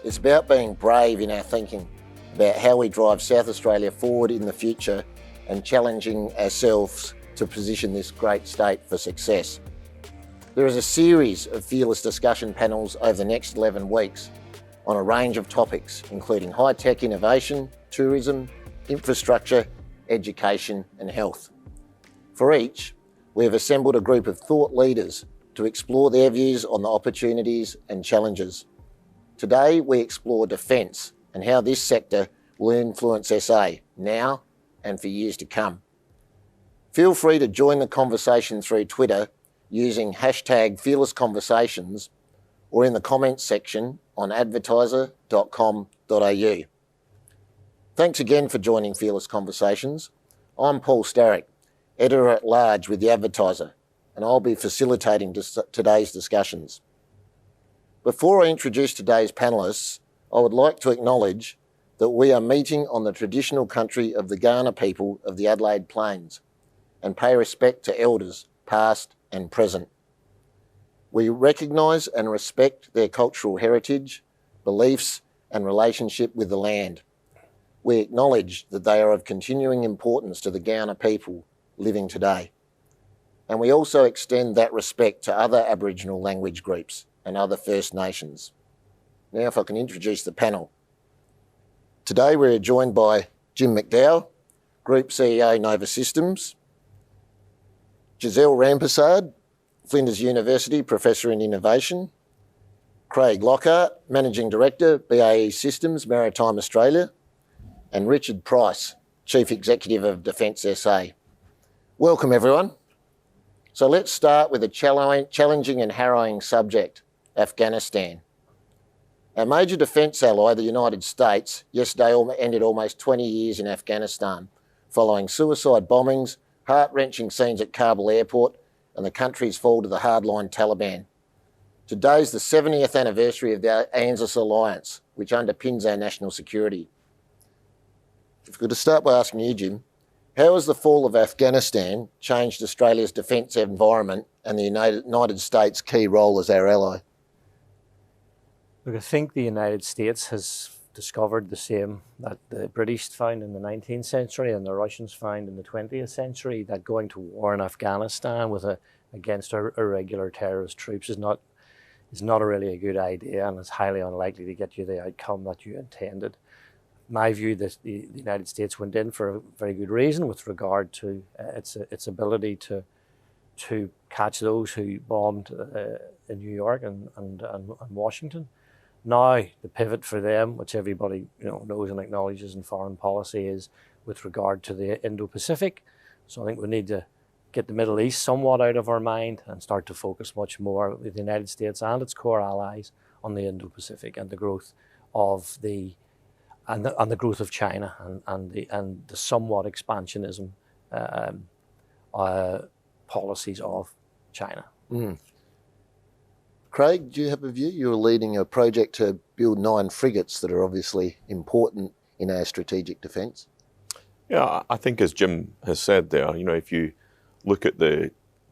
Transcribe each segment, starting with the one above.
It's about being brave in our thinking about how we drive South Australia forward in the future and challenging ourselves to position this great state for success. There is a series of fearless discussion panels over the next 11 weeks on a range of topics, including high-tech innovation, tourism, infrastructure, education and health. For each, we have assembled a group of thought leaders to explore their views on the opportunities and challenges. Today, we explore defence and how this sector will influence SA now and for years to come. Feel free to join the conversation through Twitter using hashtag #FearlessConversations or in the comments section on advertiser.com.au. Thanks again for joining Fearless Conversations. I'm Paul Starick, Editor-at-Large with the Advertiser, and I'll be facilitating today's discussions. Before I introduce today's panellists, I would like to acknowledge that we are meeting on the traditional country of the Kaurna people of the Adelaide Plains and pay respect to elders, past and present. We recognise and respect their cultural heritage, beliefs and relationship with the land. We acknowledge that they are of continuing importance to the Kaurna people living today. And we also extend that respect to other Aboriginal language groups and other First Nations. Now if I can introduce the panel. Today we're joined by Jim McDowell, Group CEO Nova Systems, Giselle Rampersad, Flinders University Professor in Innovation, Craig Lockhart, Managing Director, BAE Systems, Maritime Australia, and Richard Price, Chief Executive of Defence SA. Welcome everyone. So let's start with a challenging and harrowing subject, Afghanistan. Our major defence ally, the United States, yesterday ended almost 20 years in Afghanistan, following suicide bombings, heart-wrenching scenes at Kabul airport, and the country's fall to the hardline Taliban. Today's the 70th anniversary of the ANZUS alliance, which underpins our national security. If we could start by asking you, Jim, how has the fall of Afghanistan changed Australia's defence environment and the United States' key role as our ally? Look, I think the United States has discovered the same that the British found in the 19th century and the Russians found in the 20th century, that going to war in Afghanistan against our irregular terrorist troops is not really a good idea, and it's highly unlikely to get you the outcome that you intended. My view that the United States went in for a very good reason with regard to its ability to catch those who bombed in New York and Washington. Now the pivot for them, which everybody knows and acknowledges in foreign policy, is with regard to the Indo-Pacific. So I think we need to get the Middle East somewhat out of our mind and start to focus much more with the United States and its core allies on the Indo-Pacific and the growth of the growth of China and the somewhat expansionism policies of China. Mm. Craig, do you have a view? You're leading a project to build 9 frigates that are obviously important in our strategic defence. Yeah, I think as Jim has said there, if you look at the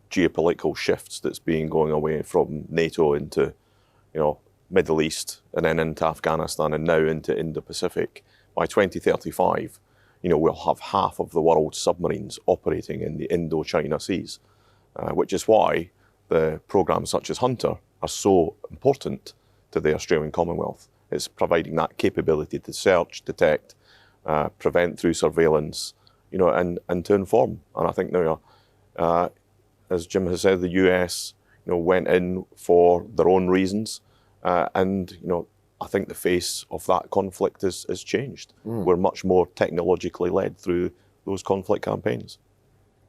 geopolitical shifts that's been going away from NATO into, Middle East and then into Afghanistan and now into Indo-Pacific, by 2035, we'll have half of the world's submarines operating in the Indo-China seas, which is why the programmes such as Hunter are so important to the Australian Commonwealth. It's providing that capability to search, detect, prevent through surveillance, and to inform. And I think now, as Jim has said, the US, went in for their own reasons, and I think the face of that conflict has changed. We're much more technologically led through those conflict campaigns.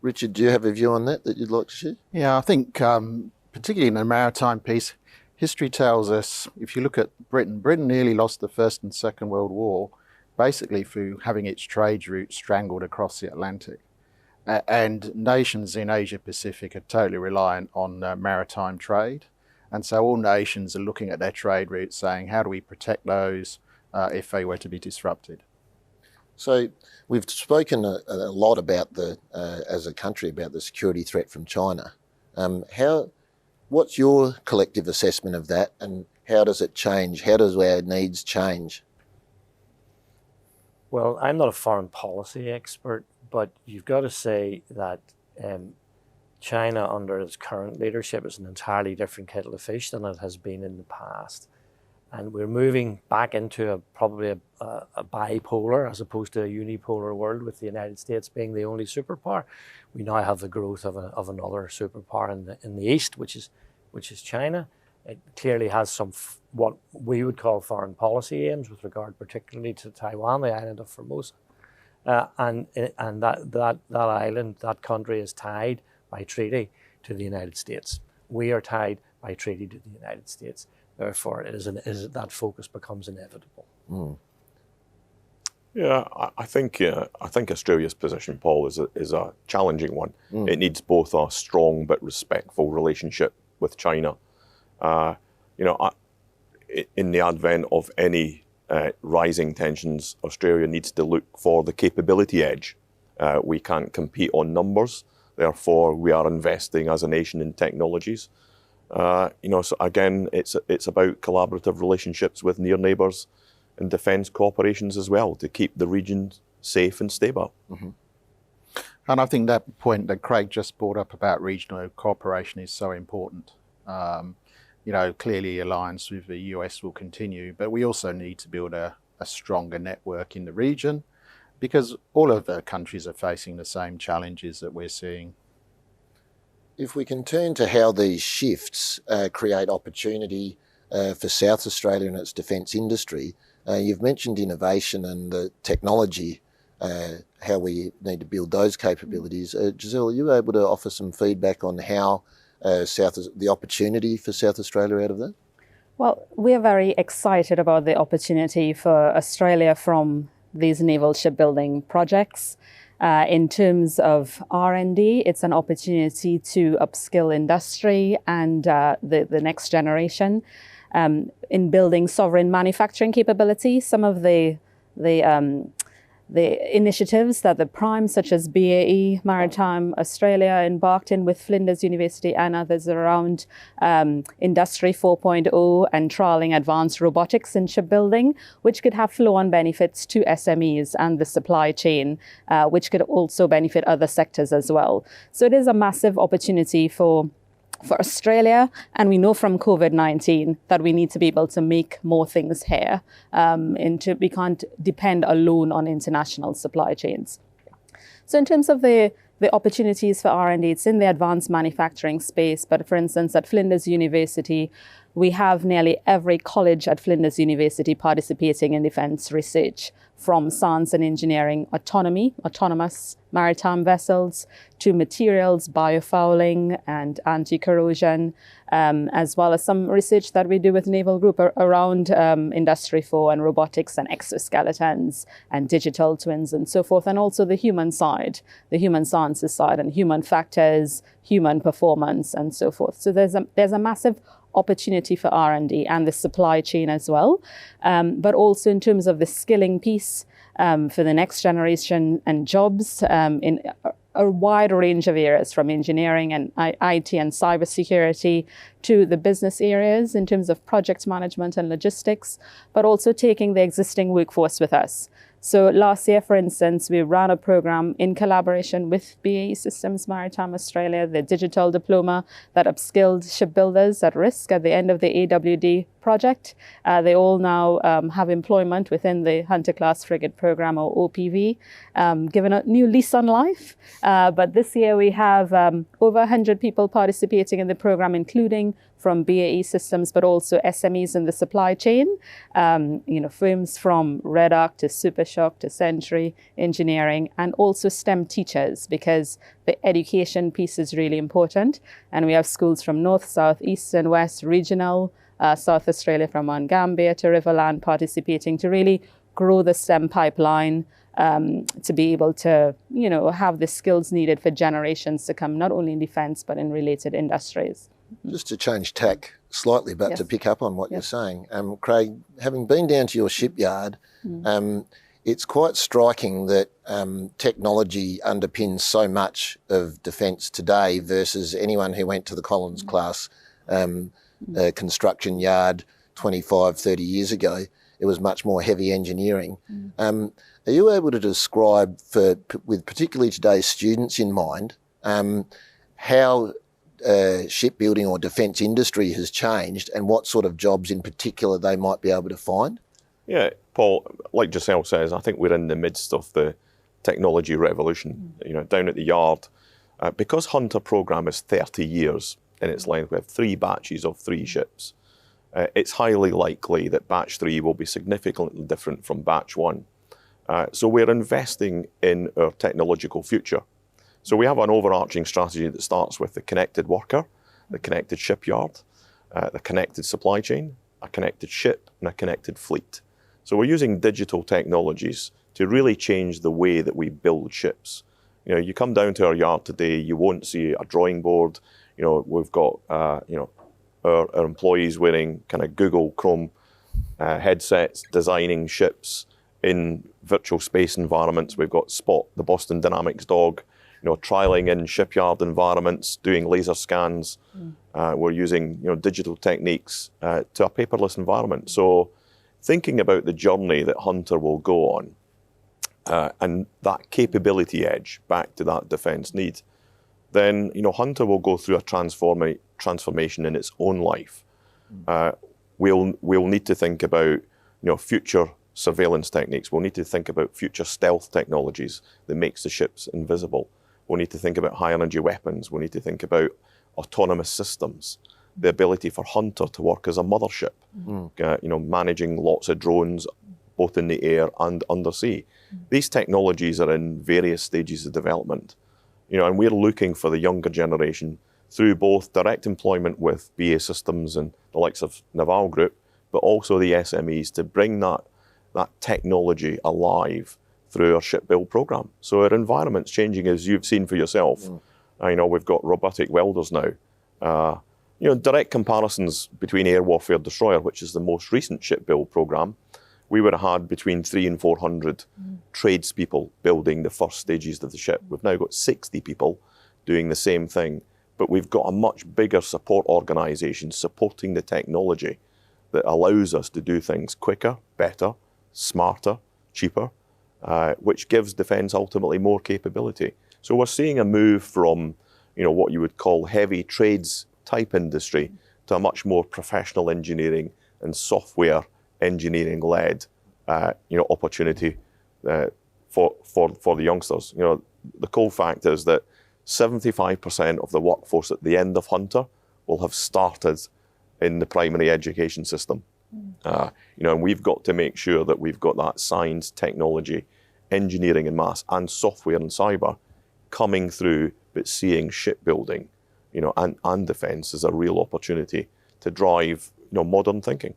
Richard, do you have a view on that you'd like to share? Yeah, I think particularly in the maritime piece, history tells us, if you look at Britain nearly lost the First and Second World War basically through having its trade routes strangled across the Atlantic. And nations in Asia Pacific are totally reliant on maritime trade. And so all nations are looking at their trade routes saying, how do we protect those if they were to be disrupted? So we've spoken a lot about as a country, about the security threat from China. How What's your collective assessment of that, and how does it change? How does our needs change? Well, I'm not a foreign policy expert, but you've got to say that China, under its current leadership, is an entirely different kettle of fish than it has been in the past. And we're moving back into probably a bipolar as opposed to a unipolar world, with the United States being the only superpower. We now have the growth of another superpower in the East, which is China. It clearly has some what we would call foreign policy aims with regard particularly to Taiwan, the island of Formosa. And that island, that country, is tied by treaty to the United States. We are tied by treaty to the United States. Therefore, that focus becomes inevitable. Mm. Yeah, I think Australia's position, Paul, is a challenging one. Mm. It needs both a strong but respectful relationship with China. In the advent of any rising tensions, Australia needs to look for the capability edge. We can't compete on numbers. Therefore, we are investing as a nation in technologies. So again, it's about collaborative relationships with near neighbours and defence cooperations as well to keep the region safe and stable. Mm-hmm. And I think that point that Craig just brought up about regional cooperation is so important. Clearly alliance with the US will continue, but we also need to build a stronger network in the region, because all of the countries are facing the same challenges that we're seeing. If we can turn to how these shifts create opportunity for South Australia and its defence industry, you've mentioned innovation and the technology, how we need to build those capabilities. Giselle, are you able to offer some feedback on how the opportunity for South Australia out of that? Well, we are very excited about the opportunity for Australia from these naval shipbuilding projects. In terms of R&D, it's an opportunity to upskill industry and the next generation in building sovereign manufacturing capability. Some of the initiatives that the primes such as BAE, Maritime Australia embarked in with Flinders University and others around Industry 4.0 and trialling advanced robotics in shipbuilding, which could have flow-on benefits to SMEs and the supply chain, which could also benefit other sectors as well. So it is a massive opportunity for Australia, and we know from COVID-19 that we need to be able to make more things here. We can't depend alone on international supply chains. So in terms of the opportunities for R&D, it's in the advanced manufacturing space. But for instance, at Flinders University, we have nearly every college at Flinders University participating in defence research, from science and engineering, autonomous maritime vessels, to materials, biofouling and anti-corrosion, as well as some research that we do with Naval Group around Industry 4 and robotics and exoskeletons and digital twins and so forth, and also the human side, the human sciences side and human factors, human performance and so forth. So there's a massive opportunity for R&D and the supply chain as well, but also in terms of the skilling piece for the next generation and jobs in a wide range of areas, from engineering and IT and cybersecurity to the business areas in terms of project management and logistics, but also taking the existing workforce with us. So last year, for instance, we ran a program in collaboration with BAE Systems Maritime Australia, the digital diploma that upskilled shipbuilders at risk at the end of the AWD project. They all now have employment within the Hunter Class Frigate Program, or OPV, given a new lease on life. But this year we have over 100 people participating in the program, including from BAE Systems, but also SMEs in the supply chain, firms from Red Arc to Supershock to Century Engineering, and also STEM teachers, because the education piece is really important. And we have schools from North, South, East and West, regional, South Australia from Mount Gambier to Riverland participating to really grow the STEM pipeline, to be able to, have the skills needed for generations to come, not only in defence, but in related industries. Just to change tack slightly, but Yes. to pick up on what you're saying, Craig, having been down to your shipyard, it's quite striking that technology underpins so much of defence today versus anyone who went to the Collins class construction yard 25, 30 years ago. It was much more heavy engineering. Are you able to describe, with particularly today's students in mind, how shipbuilding or defence industry has changed and what sort of jobs in particular they might be able to find? Yeah, Paul, like Giselle says, I think we're in the midst of the technology revolution. Down at the yard, because Hunter programme is 30 years in its length, we have 3 batches of 3 ships. It's highly likely that batch 3 will be significantly different from batch 1. So we're investing in our technological future. So we have an overarching strategy that starts with the connected worker, the connected shipyard, the connected supply chain, a connected ship, and a connected fleet. So we're using digital technologies to really change the way that we build ships. You come down to our yard today, you won't see a drawing board. We've got our employees wearing kind of Google Chrome headsets, designing ships in virtual space environments. We've got Spot, the Boston Dynamics dog, trialing in shipyard environments, doing laser scans. We're using digital techniques to a paperless environment. So thinking about the journey that Hunter will go on, and that capability edge back to that defence need, then Hunter will go through a transformation in its own life. We'll need to think about future surveillance techniques. We'll need to think about future stealth technologies that makes the ships invisible. We'll need to think about high energy weapons. We'll need to think about autonomous systems, the ability for Hunter to work as a mothership, managing lots of drones both in the air and undersea. These technologies are in various stages of development, and we're looking for the younger generation through both direct employment with BAE Systems and the likes of McDowell Group, but also the SMEs to bring that technology alive through our shipbuild programme. So our environment's changing, as you've seen for yourself. We've got robotic welders now. Direct comparisons between Air Warfare Destroyer, which is the most recent shipbuild programme, we would have had between 300 and 400 tradespeople building the first stages of the ship. We've now got 60 people doing the same thing, but we've got a much bigger support organisation supporting the technology that allows us to do things quicker, better, smarter, cheaper, which gives defence ultimately more capability. So we're seeing a move from, what you would call heavy trades type industry to a much more professional engineering and software engineering led, opportunity for the youngsters. The cool fact is that 75% of the workforce at the end of Hunter will have started in the primary education system. And we've got to make sure that we've got that science, technology, engineering and maths, and software and cyber coming through, but seeing shipbuilding, and defence as a real opportunity to drive, modern thinking.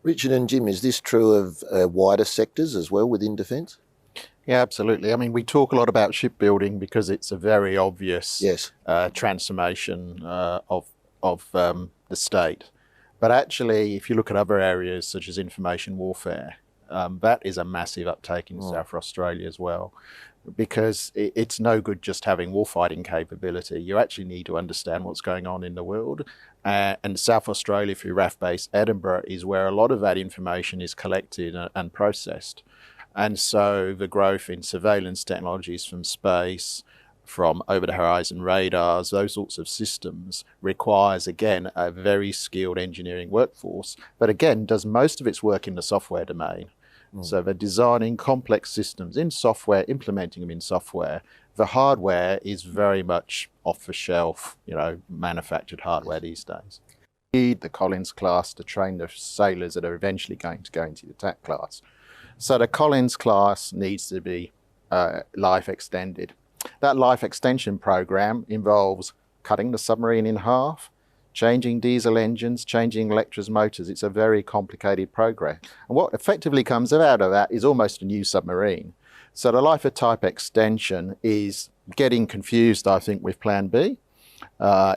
Richard and Jim, is this true of wider sectors as well within defence? Yeah, absolutely. I mean, we talk a lot about shipbuilding because it's a very obvious transformation of the state. But actually, if you look at other areas such as information warfare, that is a massive uptake in South Australia as well, because it's no good just having warfighting capability. You actually need to understand what's going on in the world. And South Australia, through RAF Base Edinburgh, is where a lot of that information is collected and processed. And so the growth in surveillance technologies from space, from over-the-horizon radars, those sorts of systems requires, again, a very skilled engineering workforce, but again, does most of its work in the software domain. So they're designing complex systems in software, implementing them in software. The hardware is very much off-the-shelf, manufactured hardware these days. You need the Collins class to train the sailors that are eventually going to go into the attack class. So the Collins class needs to be life extended. That life extension program involves cutting the submarine in half, changing diesel engines, changing electric motors. It's a very complicated program. And what effectively comes out of that is almost a new submarine. So the life of type extension is getting confused, I think, with Plan B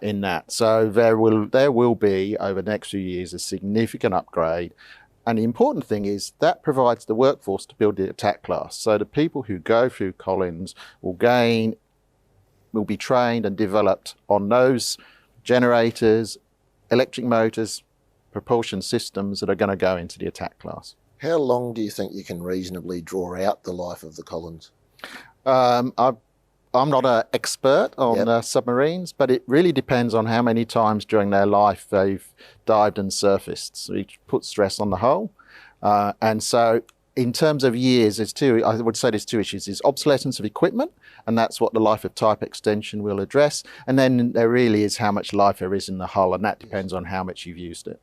in that. So there will be, over the next few years, a significant upgrade. And the important thing is that provides the workforce to build the attack class. So the people who go through Collins will be trained and developed on those generators, electric motors, propulsion systems that are going to go into the attack class. How long do you think you can reasonably draw out the life of the Collins? I'm not an expert on submarines, but it really depends on how many times during their life they've dived and surfaced. So it puts stress on the hull. And so in terms of years, I would say there's two issues. There's obsolescence of equipment, and that's what the life of type extension will address. And then there really is how much life there is in the hull, and that depends on how much you've used it.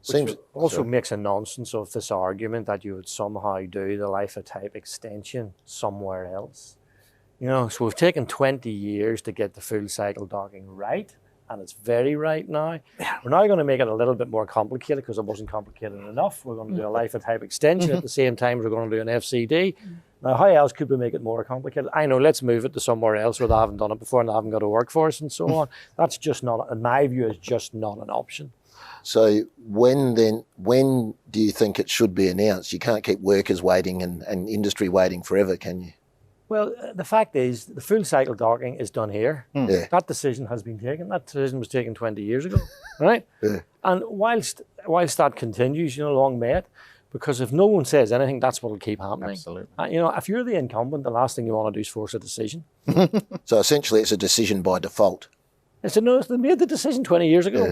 Which also makes a nonsense of this argument that you would somehow do the life of type extension somewhere else. You know, so we've taken 20 years to get the full cycle docking right, and it's very right now. We're now going to make it a little bit more complicated because it wasn't complicated enough. We're going to do a life of type extension at the same time as we're going to do an FCD. Now, how else could we make it more complicated? I know, let's move it to somewhere else where they haven't done it before and they haven't got a workforce and so on. That's just not, in my view, is just not an option. So when do you think it should be announced? You can't keep workers waiting and industry waiting forever, can you? Well, the fact is, the full cycle docking is done here. Yeah. That decision has been taken. That decision was taken 20 years ago, right? Yeah. And whilst that continues, long may it, because if no one says anything, that's what will keep happening. Absolutely. If you're the incumbent, the last thing you want to do is force a decision. So essentially it's a decision by default. They made the decision 20 years ago.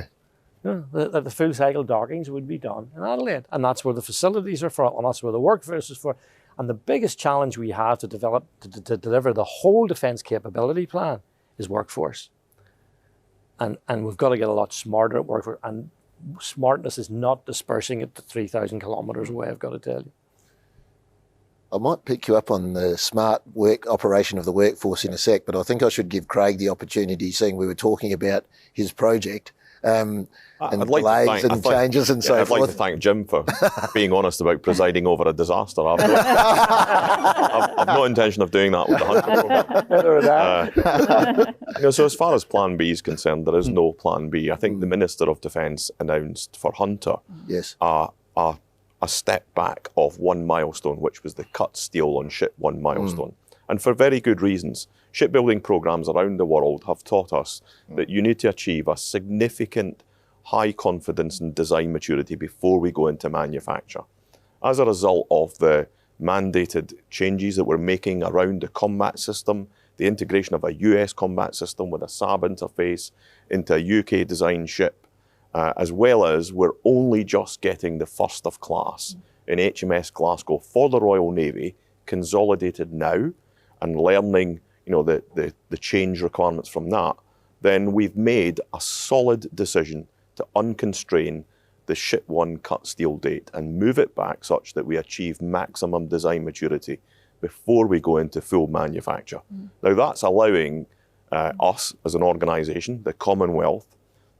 Yeah. That the full cycle dockings would be done in Adelaide. And that's where the facilities are for, and that's where the workforce is for. And the biggest challenge we have to deliver the whole defence capability plan is workforce. And we've got to get a lot smarter at workforce. And smartness is not dispersing it to 3,000 kilometres away, I've got to tell you. I might pick you up on the smart work operation of the workforce in a sec, but I think I should give Craig the opportunity, seeing we were talking about his project. And delays and changes and so forth. I'd like to thank Jim for being honest about presiding over a disaster. I've no intention of doing that with the Hunter program. So as far as Plan B is concerned, there is no Plan B. I think the Minister of Defence announced for Hunter a step back of one milestone, which was the cut steel on ship one milestone. And for very good reasons. Shipbuilding programs around the world have taught us that you need to achieve a significant high confidence in design maturity before we go into manufacture. As a result of the mandated changes that we're making around the combat system, the integration of a US combat system with a SAB interface into a UK designed ship, as well as we're only just getting the first of class in HMS Glasgow for the Royal Navy consolidated now and learning the change requirements from that, then we've made a solid decision to unconstrain the ship one cut steel date and move it back such that we achieve maximum design maturity before we go into full manufacture. Now that's allowing us as an organisation, the Commonwealth,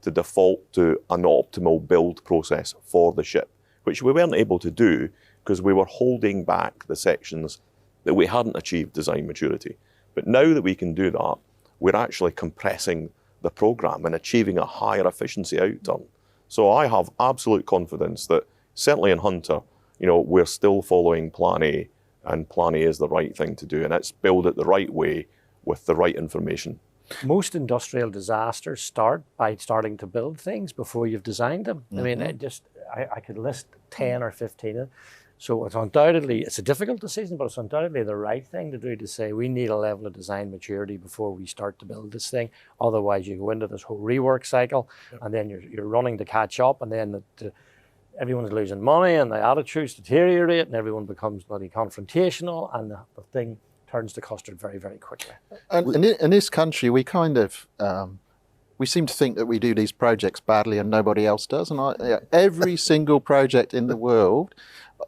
to default to an optimal build process for the ship, which we weren't able to do because we were holding back the sections that we hadn't achieved design maturity. But now that we can do that, we're actually compressing the programme and achieving a higher efficiency outturn. So I have absolute confidence that certainly in Hunter, we're still following Plan A, and Plan A is the right thing to do, and it's build it the right way with the right information. Most industrial disasters start by starting to build things before you've designed them. I mean, I could list 10 or 15. So it's a difficult decision, but it's undoubtedly the right thing to do, to say we need a level of design maturity before we start to build this thing. Otherwise, you go into this whole rework cycle, and then you're running to catch up, and then everyone's losing money, and the attitudes deteriorate, and everyone becomes bloody confrontational, and the thing turns to custard very, very quickly. And in this country, we kind of we seem to think that we do these projects badly and nobody else does. And every single project in the world,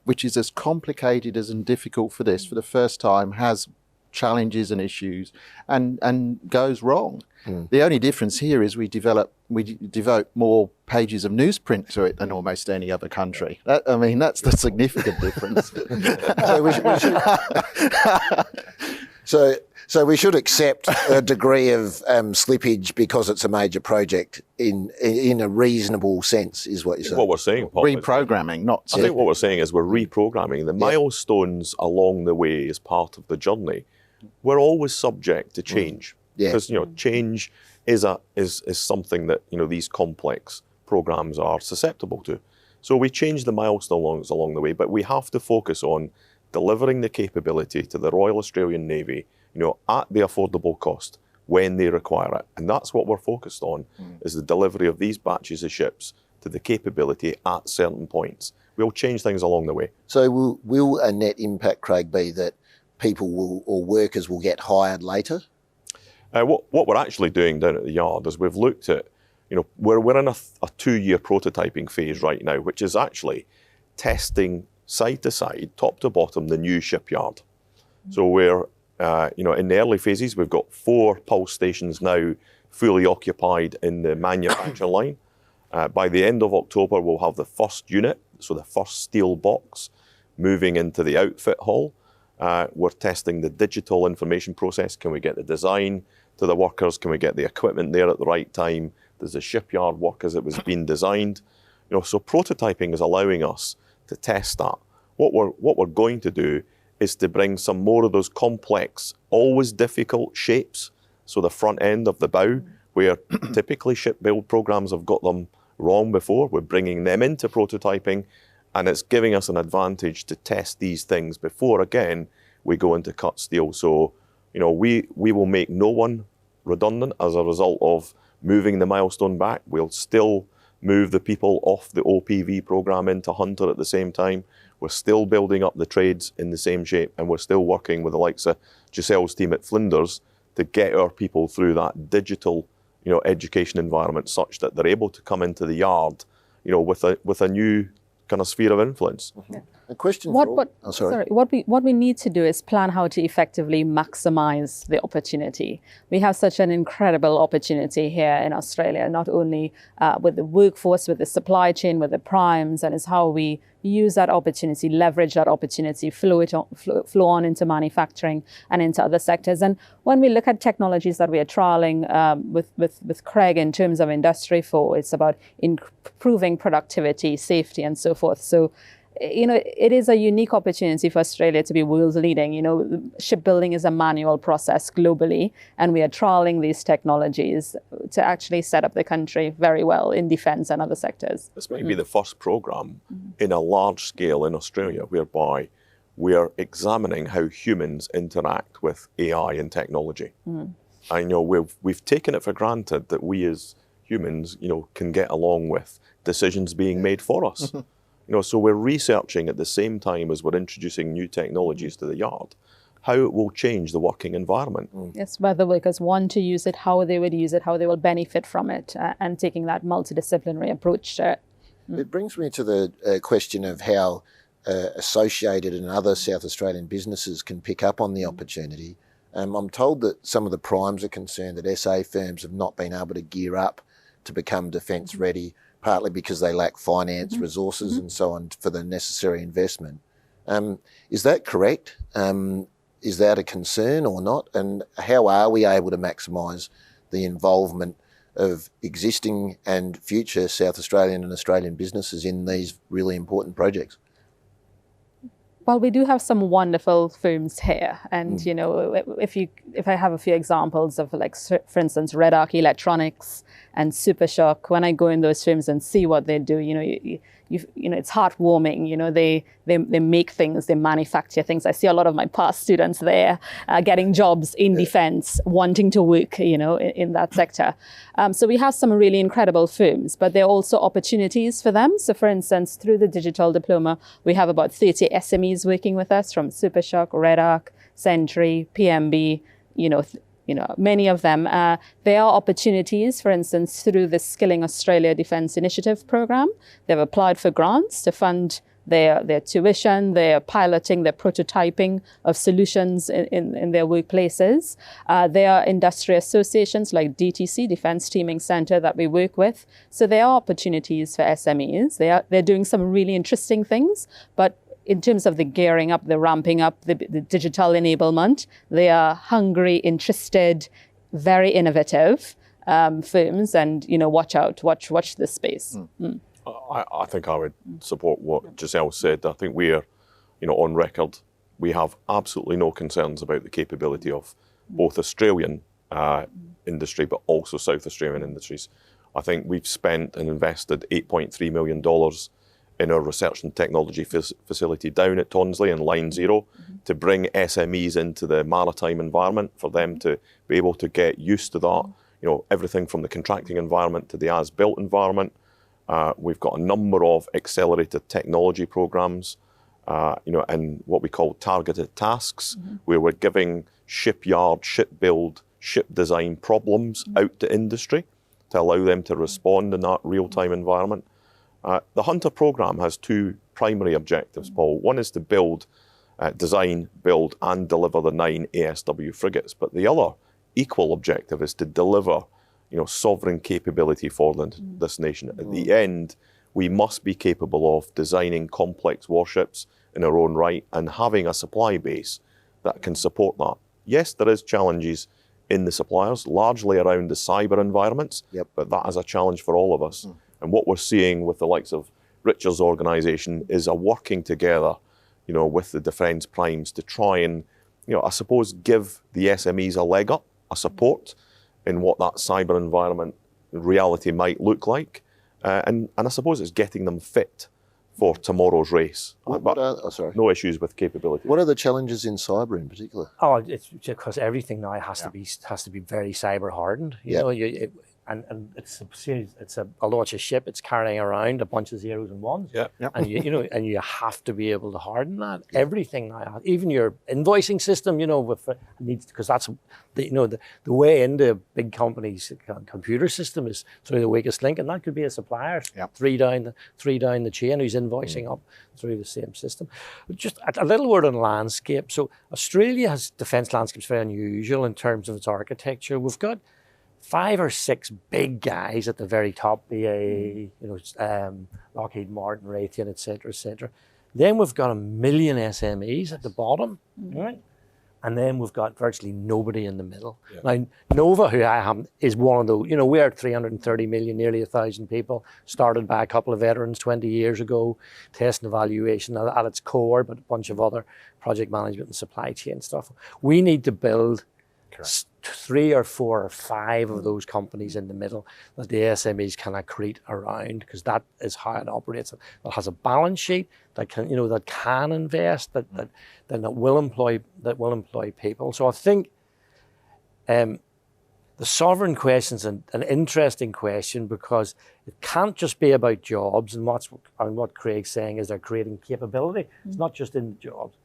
which is as complicated as and difficult for this, for the first time, has challenges and issues and goes wrong. The only difference here is we devote more pages of newsprint to it than almost any other country. That's the significant difference. So we should accept a degree of slippage because it's a major project in a reasonable sense, is what you're saying. What we're saying, Paul, reprogramming, not. I think what we're saying is we're reprogramming. The milestones along the way as part of the journey. We're always subject to change because change is something that these complex programs are susceptible to. So we change the milestones along the way, but we have to focus on delivering the capability to the Royal Australian Navy, at the affordable cost when they require it. And that's what we're focused on, is the delivery of these batches of ships to the capability at certain points. We'll change things along the way. So will a net impact, Craig, be that people will, or workers will get hired later? What we're actually doing down at the yard is we've looked at, we're in a 2-year prototyping phase right now, which is actually testing side to side, top to bottom, the new shipyard. So we're, in the early phases, we've got 4 pulse stations now fully occupied in the manufacture line. By the end of October, we'll have the first unit, so the first steel box, moving into the outfit hall. We're testing the digital information process. Can we get the design to the workers? Can we get the equipment there at the right time? Does the shipyard work as it was being designed? So prototyping is allowing us to test that. What we're going to do is to bring some more of those complex, always difficult shapes. So the front end of the bow, where typically shipbuild programs have got them wrong before, we're bringing them into prototyping, and it's giving us an advantage to test these things before, again, we go into cut steel. So, we will make no one redundant as a result of moving the milestone back. We'll still move the people off the OPV program into Hunter at the same time. We're still building up the trades in the same shape, and we're still working with the likes of Giselle's team at Flinders to get our people through that digital, education environment such that they're able to come into the yard, with a new kind of sphere of influence. Yeah. A question what we need to do is plan how to effectively maximize the opportunity. We have such an incredible opportunity here in Australia, not only with the workforce, with the supply chain, with the primes, and it's how we use that opportunity, leverage that opportunity, flow on into manufacturing and into other sectors. And when we look at technologies that we are trialing with Craig in terms of Industry 4, it's about improving productivity, safety, and so forth. So, it is a unique opportunity for Australia to be world leading. Shipbuilding is a manual process globally, and we are trialing these technologies to actually set up the country very well in defence and other sectors. This may be the first programme in a large scale in Australia whereby we are examining how humans interact with AI and technology. I know we've taken it for granted that we as humans, can get along with decisions being made for us. So we're researching at the same time as we're introducing new technologies to the yard, how it will change the working environment. Yes, whether workers want to use it, how they would use it, how they will benefit from it, and taking that multidisciplinary approach to it. It brings me to the question of how Associated and other South Australian businesses can pick up on the opportunity. I'm told that some of the primes are concerned that SA firms have not been able to gear up to become defence ready, partly because they lack finance, resources and so on for the necessary investment. Is that correct? Is that a concern or not? And how are we able to maximise the involvement of existing and future South Australian and Australian businesses in these really important projects? Well, we do have some wonderful firms here, and if I have a few examples of, like, for instance, Red Arc Electronics and Supershock, when I go in those firms and see what they do, it's heartwarming. They make things, they manufacture things. I see a lot of my past students there getting jobs in defence, wanting to work, in that sector. So we have some really incredible firms, but there are also opportunities for them. So, for instance, through the digital diploma, we have about 30 SMEs working with us from Supershock, Red Arc, Sentry, PMB, many of them. There are opportunities, for instance, through the Skilling Australia Defence Initiative programme. They've applied for grants to fund their tuition, their piloting, their prototyping of solutions in their workplaces. There are industry associations like DTC, Defence Teaming Centre, that we work with. So there are opportunities for SMEs. They're doing some really interesting things, but in terms of the gearing up, the ramping up, the digital enablement, they are hungry, interested, very innovative firms, and watch this space. I think I would support what Giselle said. I think we're, on record, we have absolutely no concerns about the capability of both Australian industry, but also South Australian industries. I think we've spent and invested $8.3 million in our research and technology facility down at Tonsley in Line 0 to bring SMEs into the maritime environment for them to be able to get used to that. You know, everything from the contracting environment to the as-built environment. We've got a number of accelerated technology programs, you know, and what we call targeted tasks, where we're giving shipyard, shipbuild, ship design problems out to industry to allow them to respond in that real-time environment. The Hunter program has two primary objectives, Paul. One is to build, design, build and deliver the 9 ASW frigates, but the other equal objective is to deliver, you know, sovereign capability for this nation. At the end, we must be capable of designing complex warships in our own right and having a supply base that can support that. Yes, there is challenges in the suppliers, largely around the cyber environments, but that is a challenge for all of us. And what we're seeing with the likes of Richard's organisation is a working together, you know, with the defence primes to try and, you know, I suppose give the SMEs a leg up, a support in what that cyber environment reality might look like. And I suppose it's getting them fit for tomorrow's race. No issues with capability. What are the challenges in cyber in particular? Oh, it's because everything now has to be very cyber hardened. You know, and although it's a ship, it's carrying around a bunch of zeros and ones. And you have to be able to harden that. Everything now, even your invoicing system, you know, needs, because that's the way into a big company's computer system is through the weakest link, and that could be a supplier three down the chain who's invoicing up through the same system. Just a little word on landscape. So Australia's defence landscape is very unusual in terms of its architecture. We've got 5 or 6 big guys at the very top, BAE, Lockheed Martin, Raytheon, et cetera. Then we've got 1 million SMEs at the bottom, right? And then we've got virtually nobody in the middle. Now, Nova, who I am, is one of those. You know, we're 330 million, nearly 1,000 people, started by a couple of veterans 20 years ago, test and evaluation at its core, but a bunch of other project management and supply chain stuff. We need to build 3 or 4 or 5 of those companies in the middle that the SMEs can accrete around, because that is how it operates. That has a balance sheet that can, that can invest, that will employ people. So I think the sovereign question is an interesting question, because it can't just be about jobs, and what Craig's saying is they're creating capability. It's not just in the jobs.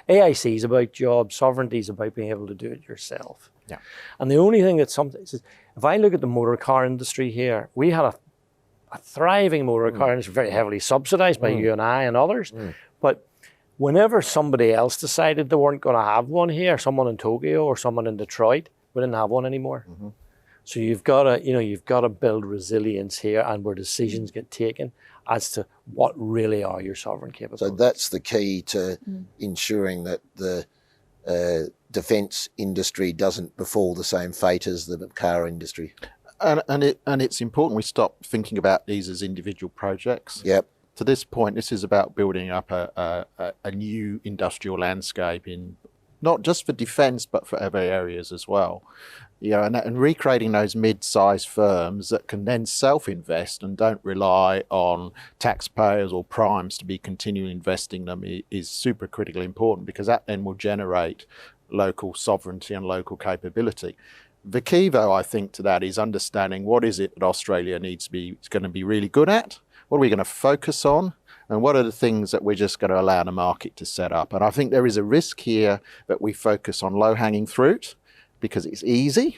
AIC is about jobs, sovereignty is about being able to do it yourself. And the only thing that sometimes is, if I look at the motor car industry here, we had a thriving motor car industry, very heavily subsidised by you and I and others. But whenever somebody else decided they weren't going to have one here, someone in Tokyo or someone in Detroit, we didn't have one anymore. So you've got to build resilience here, and where decisions get taken as to what really are your sovereign capabilities. So that's the key to ensuring that the defence industry doesn't befall the same fate as the car industry. And it's important we stop thinking about these as individual projects. To this point, this is about building up a new industrial landscape in not just for defence, but for other areas as well. And recreating those mid-sized firms that can then self-invest and don't rely on taxpayers or primes to be continuing investing them is super critically important, because that then will generate local sovereignty and local capability. The key, though, I think, to that is understanding what is it that Australia is going to be really good at, what are we going to focus on, and what are the things that we're just going to allow the market to set up. And I think there is a risk here that we focus on low-hanging fruit because it's easier.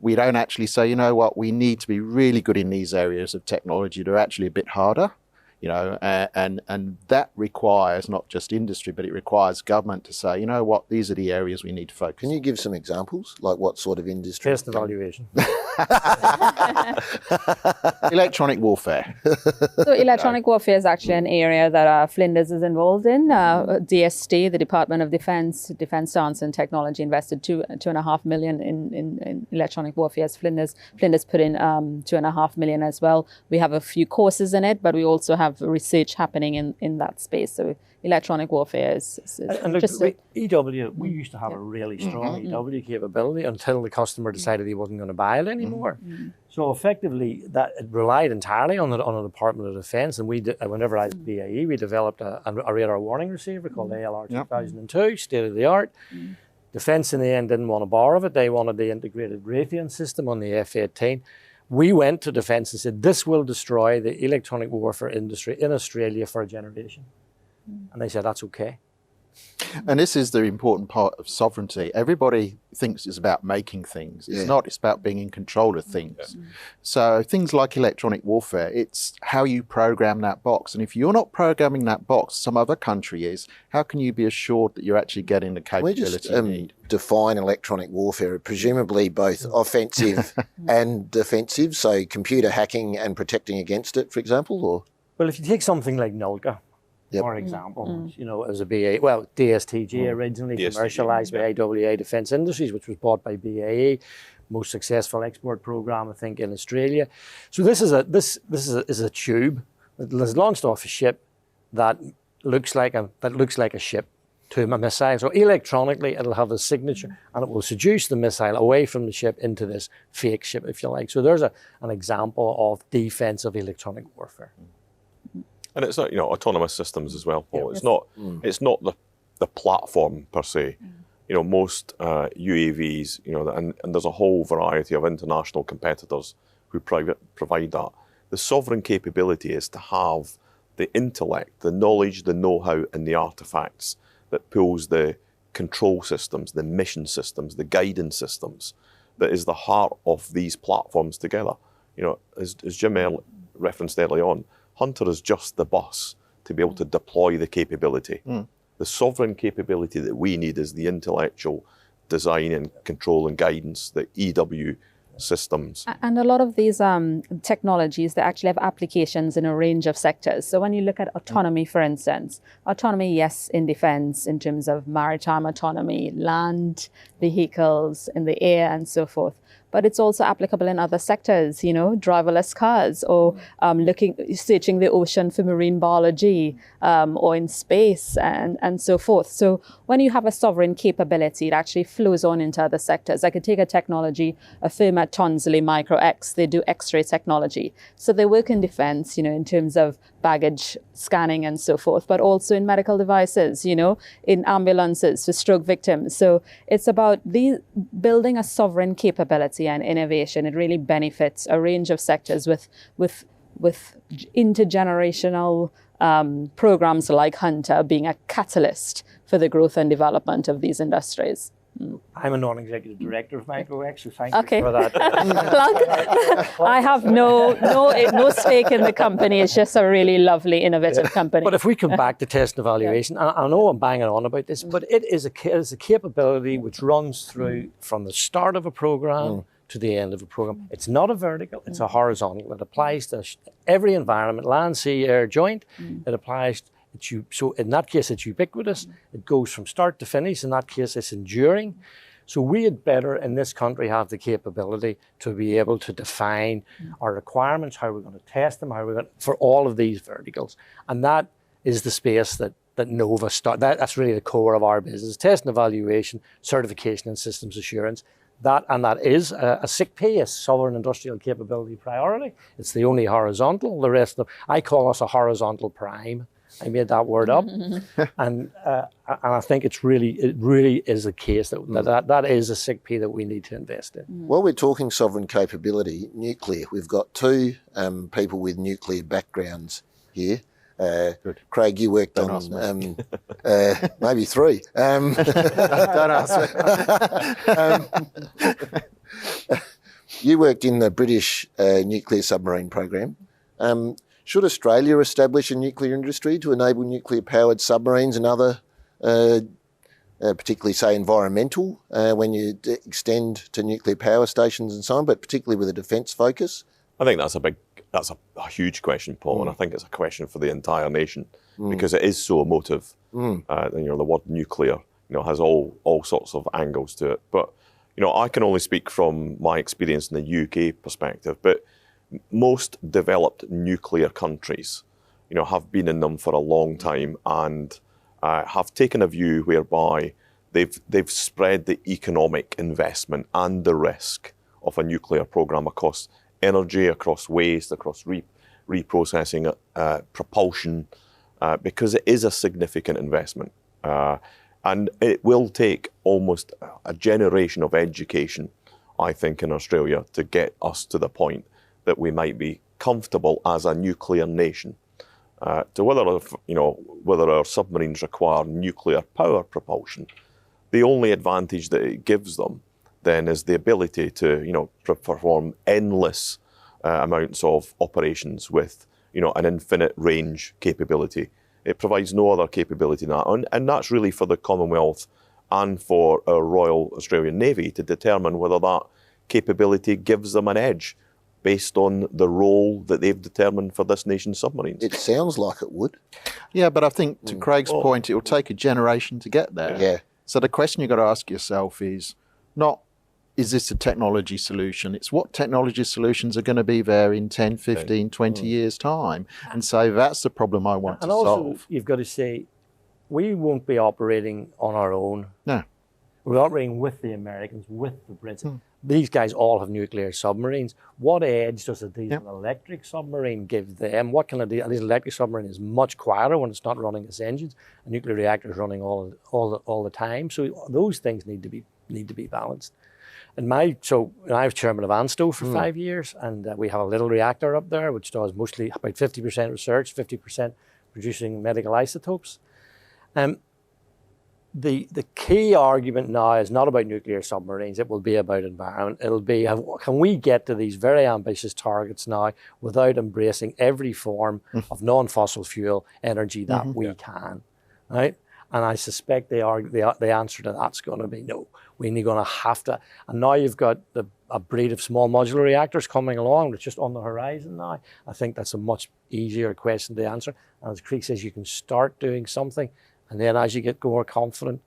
We don't actually say, you know what, we need to be really good in these areas of technology. They're actually a bit harder. And that requires not just industry, but it requires government to say, you know what, these are the areas we need to focus on. Can you give some examples, like what sort of industry? Test evaluation. Electronic warfare. So electronic warfare is actually an area that Flinders is involved in. DST, the Department of Defence Science and Technology, invested $2.5 million in electronic warfare. Flinders put in $2.5 million as well. We have a few courses in it, but we also have have research happening in that space. So electronic warfare is and look, just EW, we used to have a really strong EW capability until the customer decided he wasn't going to buy it anymore. So effectively, that it relied entirely on the Department of Defence. And whenever I was at BAE, we developed a radar warning receiver called ALR 2002, state of the art. Defence in the end didn't want to borrow it. They wanted the integrated Raytheon system on the F-18. We went to Defence and said, this will destroy the electronic warfare industry in Australia for a generation. And they said, that's okay. And this is the important part of sovereignty. Everybody thinks it's about making things. It's not, it's about being in control of things. So things like electronic warfare, it's how you program that box. And if you're not programming that box, some other country is, how can you be assured that you're actually getting the capability you need? Define electronic warfare, presumably both offensive and defensive, so computer hacking and protecting against it, for example? Or Well, if you take something like NOLCA, for example, you know, as a BAE, well, DSTG originally commercialised by AWA Defence Industries, which was bought by BAE, most successful export program, I think, in Australia. So this is a tube that is launched off a ship that looks like a ship to a missile. So electronically, it'll have a signature, and it will seduce the missile away from the ship into this fake ship, if you like. So there's an example of defensive electronic warfare. And it's not, you know, autonomous systems as well, Paul. It's not the platform per se. You know, most UAVs, you know, and there's a whole variety of international competitors who provide that. The sovereign capability is to have the intellect, the knowledge, the know-how, and the artifacts that pulls the control systems, the mission systems, the guidance systems, that is the heart of these platforms together. You know, as Jim referenced early on, Hunter is just the bus to be able to deploy the capability. The sovereign capability that we need is the intellectual design and control and guidance, the EW systems. And a lot of these technologies, they actually have applications in a range of sectors. So when you look at autonomy, for instance, autonomy, yes, in defense, in terms of maritime autonomy, land vehicles, in the air, and so forth. But it's also applicable in other sectors, you know, driverless cars, or searching the ocean for marine biology, or in space, and so forth. So when you have a sovereign capability, it actually flows on into other sectors. I could take a technology, a firm at Tonsley Micro-X, they do X-ray technology. So they work in defense, you know, in terms of baggage scanning and so forth, but also in medical devices, you know, in ambulances for stroke victims. So it's about building a sovereign capability and innovation. It really benefits a range of sectors with intergenerational programs like Hunter being a catalyst for the growth and development of these industries. I'm a non-executive director of Micro-X, so thank you for that. I have no stake in the company. It's just a really lovely, innovative company. But if we come back to test and evaluation, I know I'm banging on about this, but it is a capability which runs through from the start of a program to the end of a program. It's not a vertical, it's a horizontal. It applies to every environment, land, sea, air, joint. It applies so in that case, it's ubiquitous. It goes from start to finish. In that case, it's enduring. So we had better, in this country, have the capability to be able to define our requirements, how we're going to test them, how we're going for all of these verticals. And that is the space that Nova that's really the core of our business: test and evaluation, certification, and systems assurance. That is a SICP, a sovereign industrial capability priority. It's the only horizontal. The rest of them, I call us a horizontal prime. I made that word up, and I think it really is a case that is a SICP that we need to invest in. While we're talking sovereign capability, nuclear, we've got two people with nuclear backgrounds here. Craig, you worked on maybe three. Don't ask me. You worked in the British nuclear submarine program. Should Australia establish a nuclear industry to enable nuclear-powered submarines and other, particularly, say, environmental, when you extend to nuclear power stations and so on, but particularly with a defence focus? I think that's a huge question, Paul, and I think it's a question for the entire nation because it is so emotive. You know, the word nuclear, you know, has all sorts of angles to it. But you know, I can only speak from my experience in the UK perspective, but most developed nuclear countries, have been in them for a long time and have taken a view whereby they've spread the economic investment and the risk of a nuclear program across energy, across waste, across reprocessing, propulsion, because it is a significant investment. And it will take almost a generation of education, I think, in Australia to get us to the point that we might be comfortable as a nuclear nation. To whether our submarines require nuclear power propulsion, the only advantage that it gives them then is the ability to perform endless amounts of operations with an infinite range capability. It provides no other capability than that, and that's really for the Commonwealth and for our Royal Australian Navy to determine whether that capability gives them an edge based on the role that they've determined for this nation's submarines. It sounds like it would. Yeah, but I think to Craig's point, it will take a generation to get there. Yeah. So the question you've got to ask yourself is not, is this a technology solution? It's what technology solutions are going to be there in 10, 15, 20 years' time. And so that's the problem I want to solve. And also, you've got to say, we won't be operating on our own. No. We're operating with the Americans, with the Brits. These guys all have nuclear submarines. What edge does a diesel electric submarine give them? What can a diesel electric submarine is much quieter when it's not running its engines. A nuclear reactor is running all the time. So those things need to be balanced. And I was chairman of ANSTO for 5 years, and we have a little reactor up there which does mostly about 50% research, 50% producing medical isotopes. The key argument now is not about nuclear submarines, it will be about environment. It'll be, can we get to these very ambitious targets now without embracing every form of non-fossil fuel energy that we can, right? And I suspect the answer to that's going to be no. We're going to have to. And now you've got a breed of small modular reactors coming along. It's just on the horizon now. I think that's a much easier question to answer. And as Craig says, you can start doing something. And then as you get more confident,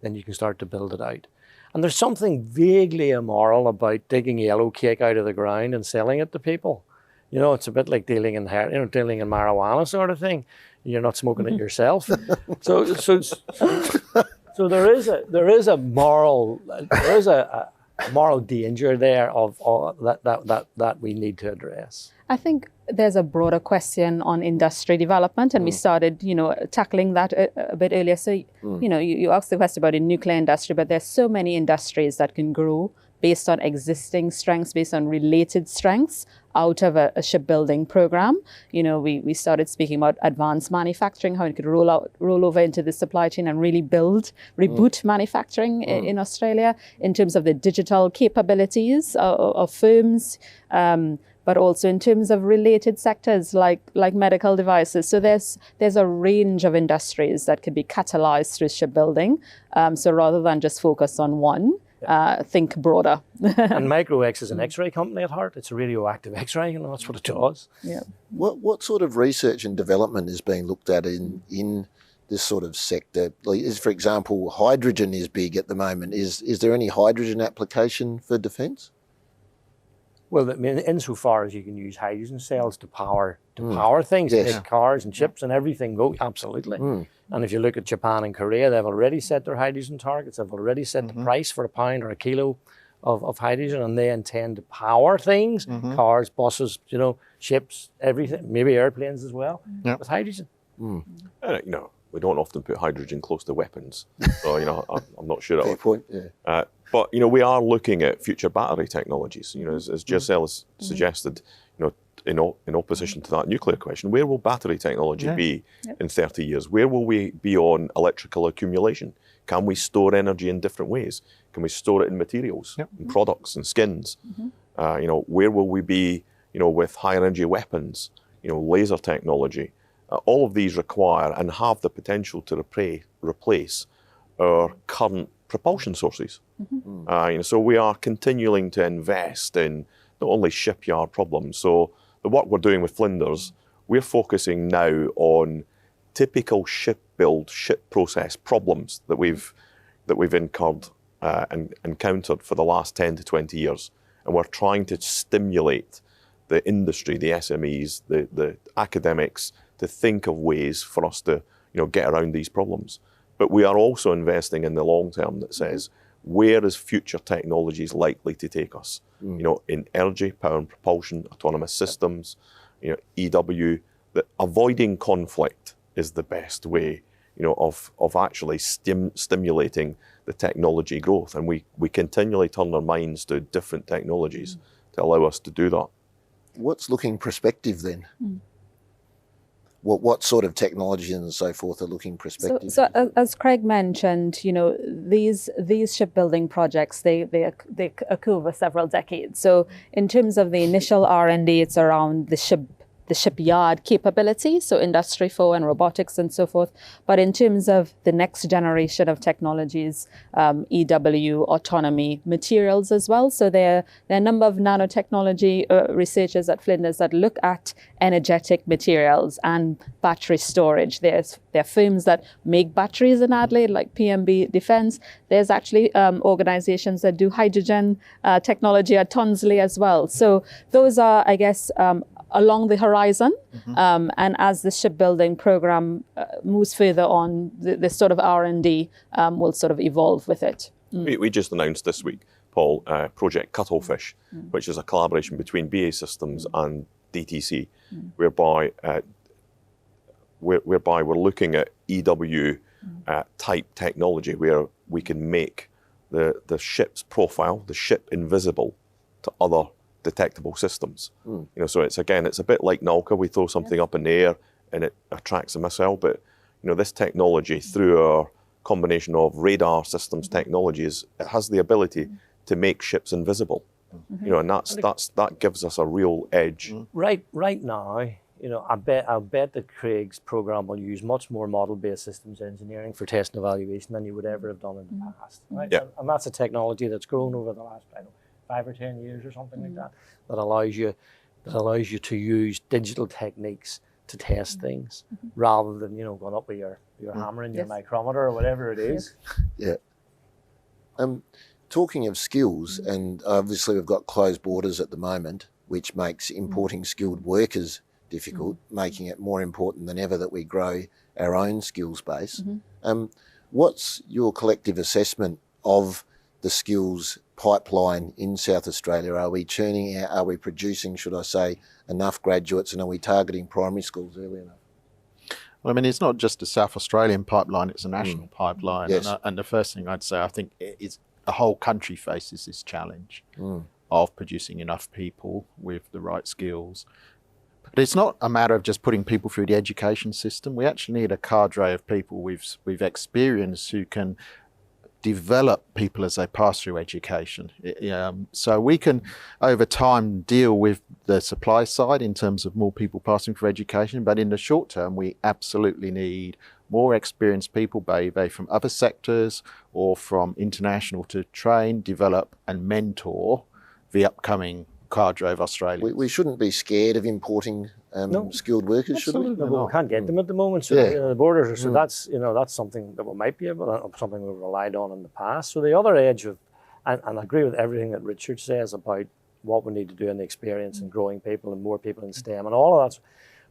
then you can start to build it out. And there's something vaguely immoral about digging yellow cake out of the ground and selling it to people. It's a bit like dealing in marijuana sort of thing. You're not smoking it yourself. So there is a moral danger there of that we need to address. I think there's a broader question on industry development, and we started, tackling that a bit earlier. So, you asked the question about the nuclear industry, but there's so many industries that can grow based on existing strengths, based on related strengths out of a shipbuilding program. We started speaking about advanced manufacturing, how it could roll over into the supply chain and really reboot manufacturing in Australia in terms of the digital capabilities of firms, but also in terms of related sectors like medical devices. So there's a range of industries that could be catalyzed through shipbuilding. So rather than just focus on one, think broader. And MicroX is an X-ray company at heart. It's a radioactive X-ray, that's what it does. Yeah. What sort of research and development is being looked at in this sort of sector? For example, hydrogen is big at the moment. Is there any hydrogen application for defence? Well, I mean, insofar as you can use hydrogen cells to power things, Yes. make cars and chips and everything go, absolutely. And if you look at Japan and Korea, they've already set their hydrogen targets. They've already set the price for a pound or a kilo of hydrogen, and they intend to power things, cars, buses, ships, everything, maybe airplanes as well, with hydrogen. We don't often put hydrogen close to weapons, so I'm not sure. Fair point. Yeah. But we are looking at future battery technologies. As Giselle has suggested, in opposition to that nuclear question, where will battery technology be in 30 years? Where will we be on electrical accumulation? Can we store energy in different ways? Can we store it in materials, in products and skins? Where will we be, with high energy weapons, laser technology? All of these require and have the potential to replace our current propulsion sources. So we are continuing to invest in not only shipyard problems. So the work we're doing with Flinders, we're focusing now on typical ship process problems that we've incurred and encountered for the last 10 to 20 years. And we're trying to stimulate the industry, the SMEs, the academics, think of ways for us to, get around these problems. But we are also investing in the long term that says, where is future technologies likely to take us? In energy, power and propulsion, autonomous systems, EW, that avoiding conflict is the best way, of actually stimulating the technology growth. And we continually turn our minds to different technologies to allow us to do that. What's looking prospective then? What sort of technology and so forth are looking prospective? So as Craig mentioned, these shipbuilding projects, they occur over several decades. So in terms of the initial R&D, it's around the shipyard capability, so Industry 4 and robotics and so forth. But in terms of the next generation of technologies, EW, autonomy, materials as well. So there are a number of nanotechnology researchers at Flinders that look at energetic materials and battery storage. There are firms that make batteries in Adelaide, like PMB Defence. There's actually organizations that do hydrogen technology at Tonsley as well. So those are, I guess, along the horizon, and as the shipbuilding program moves further on, this sort of R&D will sort of evolve with it. We just announced this week, Paul, Project Cuttlefish, which is a collaboration between BAE Systems and DTC, whereby we're looking at EW type technology, where we can make the ship's profile, the ship invisible to other detectable systems. So it's a bit like Nalka. We throw something up in the air and it attracts a missile, but this technology, through our combination of radar systems technologies, it has the ability to make ships invisible. And that gives us a real edge. Right now, I'll bet that Craig's program will use much more model-based systems engineering for test and evaluation than you would ever have done in the past. Right? Yeah. And that's a technology that's grown over the last, 5 or 10 years or something like that, that allows you to use digital techniques to test things rather than going up with your hammer and your micrometer or whatever it is. Yeah. Talking of skills, and obviously we've got closed borders at the moment, which makes importing skilled workers difficult, making it more important than ever that we grow our own skills base. What's your collective assessment of the skills pipeline in South Australia? Are we churning out, are we producing, should I say, enough graduates, and are we targeting primary schools early enough? Well, I mean, it's not just a South Australian pipeline, it's a national pipeline. Yes. And the first thing I'd say, I think is the whole country faces this challenge of producing enough people with the right skills. But it's not a matter of just putting people through the education system. We actually need a cadre of people with experience who can develop people as they pass through education. So we can, over time, deal with the supply side in terms of more people passing through education, but in the short term, we absolutely need more experienced people, be they from other sectors or from international, to train, develop and mentor the upcoming cadre of Australians. We shouldn't be scared of importing skilled workers, should we? No, we can't get them at the moment. So the borders. So that's something that we might be able, something we've relied on in the past. So the other edge of, and I agree with everything that Richard says about what we need to do in the experience and growing people and more people in STEM and all of that.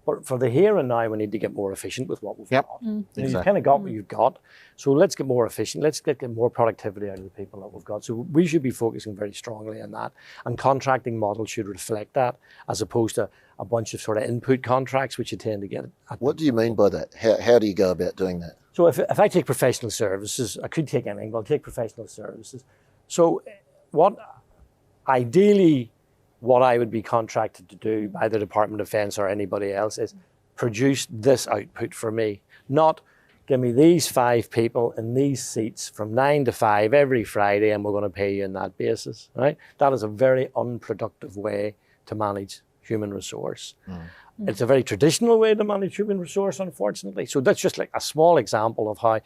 But for the here and now, we need to get more efficient with what we've got. Exactly. You've kind of got what you've got. So let's get more efficient. Let's get more productivity out of the people that we've got. So we should be focusing very strongly on that. And contracting models should reflect that, as opposed to a bunch of sort of input contracts, which you tend to get. What do you mean by that? How do you go about doing that? So if I take professional services, I could take anything, but I'll take professional services. So ideally, what I would be contracted to do by the Department of Defence or anybody else is produce this output for me, not give me these 5 people in these seats from 9 to 5 every Friday and we're going to pay you on that basis, right? That is a very unproductive way to manage human resource. It's a very traditional way to manage human resource, unfortunately. So that's just like a small example of how,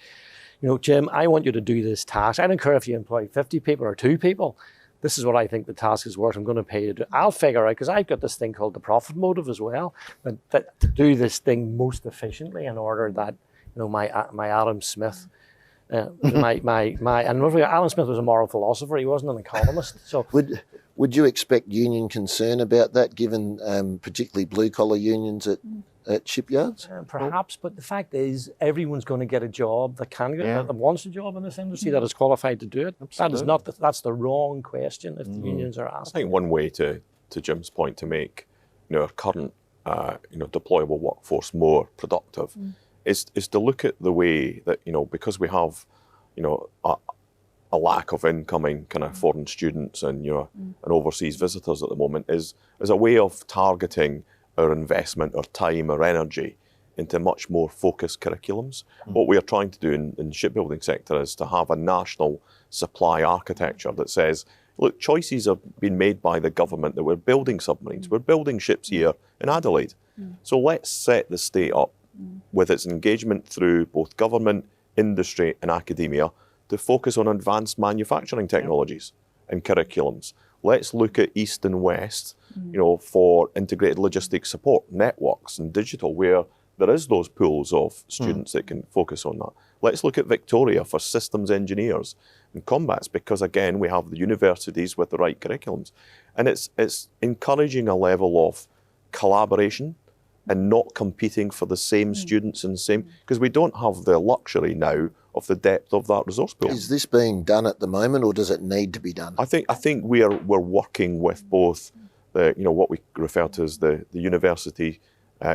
Jim, I want you to do this task. I don't care if you employ 50 people or 2 people. This is what I think the task is worth. I'm going to pay you. I'll figure out, because I've got this thing called the profit motive as well, that to do this thing most efficiently in order that, my Adam Smith, and Adam Smith was a moral philosopher. He wasn't an economist. So Would Would you expect union concern about that, given particularly blue-collar unions at shipyards? Perhaps, but the fact is, everyone's going to get a job that can get, Yeah. that wants a job in this industry, that is qualified to do it. That is not. That's the wrong question. If the unions are I asking. think one way to Jim's point to make our current deployable workforce more productive is to look at the way that because we have a lack of incoming kind of foreign students and and overseas visitors at the moment is a way of targeting our investment, our time, our energy into much more focused curriculums. What we are trying to do in the shipbuilding sector is to have a national supply architecture that says, look, choices have been made by the government that we're building submarines, we're building ships here in Adelaide. So let's set the state up with its engagement through both government, industry and academia to focus on advanced manufacturing technologies and curriculums. Let's look at East and West, for integrated logistics support, networks and digital, where there is those pools of students that can focus on that. Let's look at Victoria for systems engineers and combats, because again, we have the universities with the right curriculums. And it's encouraging a level of collaboration and not competing for the same students and same, because we don't have the luxury now of the depth of that resource pool. Is this being done at the moment, or does it need to be done? I think we're working with both the what we refer to as the university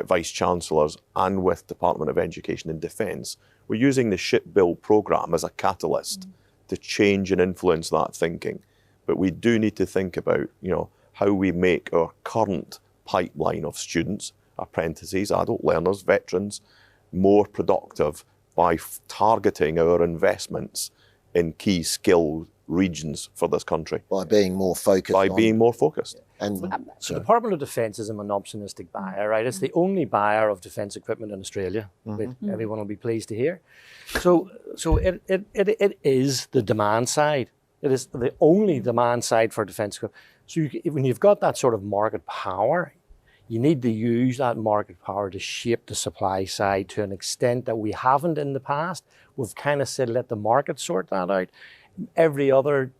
vice chancellors and with Department of Education and Defence. We're using the shipbuild programme as a catalyst to change and influence that thinking. But we do need to think about how we make our current pipeline of students, apprentices, adult learners, veterans, more productive by targeting our investments in key skill regions for this country. By being more focused. Being more focused. And The sorry. Department of Defence is a monopsonistic buyer, right? It's the only buyer of defence equipment in Australia, which everyone will be pleased to hear. So it is the demand side. It is the only demand side for defence equipment. So when you've got that sort of market power, you need to use that market power to shape the supply side to an extent that we haven't in the past. We've kind of said, let the market sort that out. Every other,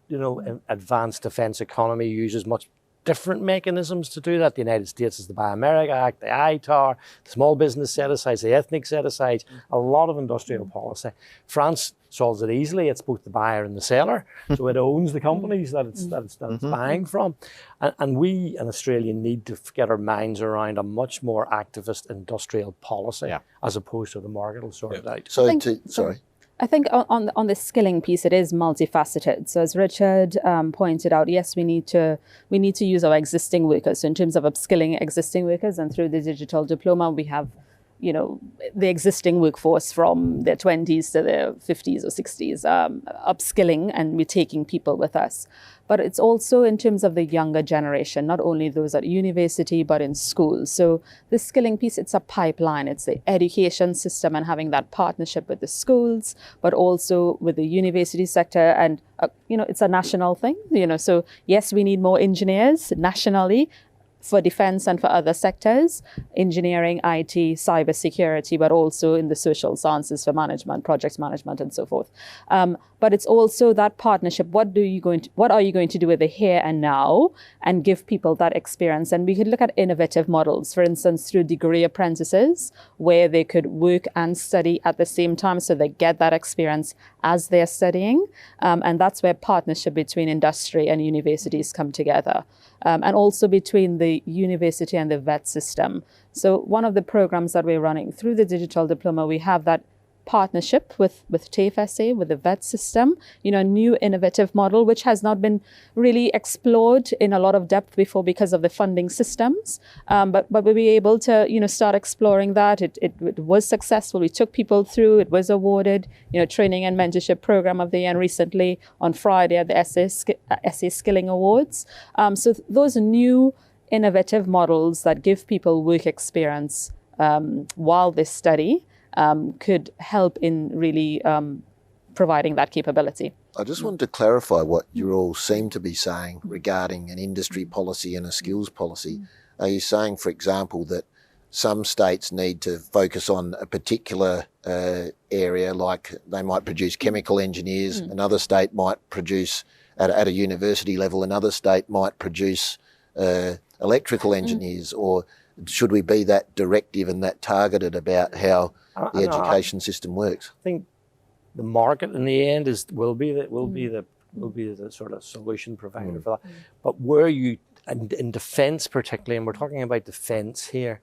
advanced defence economy uses much different mechanisms to do that. The United States is the Buy America Act, the ITAR, the small business set-asides, the ethnic set-asides, a lot of industrial policy. France solves it easily. It's both the buyer and the seller. So it owns the companies that it's buying from. And we in Australia need to get our minds around a much more activist industrial policy as opposed to the market will sort it out. So Sorry. I think on the skilling piece, it is multifaceted. So as Richard pointed out, yes, we need to use our existing workers. So in terms of upskilling existing workers, and through the digital diploma, we have, the existing workforce from their 20s to their 50s or 60s, upskilling, and we're taking people with us. But it's also in terms of the younger generation, not only those at university, but in schools. So the skilling piece, it's a pipeline. It's the education system and having that partnership with the schools, but also with the university sector. And, it's a national thing, So yes, we need more engineers nationally, for defense and for other sectors, engineering, IT, cybersecurity, but also in the social sciences for management, project management, and so forth. But it's also that partnership. What are you going to do with the here and now, and give people that experience? And we could look at innovative models, for instance, through degree apprentices, where they could work and study at the same time, so they get that experience as they're studying. And that's where partnership between industry and universities come together. And also between the university and the vet system. So one of the programs that we're running through the digital diploma, we have that partnership with TAFE SA, with the vet system, a new innovative model, which has not been really explored in a lot of depth before because of the funding systems. But we'll be able to, start exploring that. It was successful. We took people through. It was awarded, training and mentorship program of the year, and recently on Friday at the SA Skilling Awards. So those new innovative models that give people work experience while they study could help in really providing that capability. I just wanted to clarify what you all seem to be saying regarding an industry policy and a skills policy. Are you saying, for example, that some states need to focus on a particular area, like they might produce chemical engineers, another state might produce at a university level, another state might produce electrical engineers, or should we be that directive and that targeted about how the education system works? I think the market in the end will be the sort of solution provider for that. But where you, in defence particularly, and we're talking about defence here,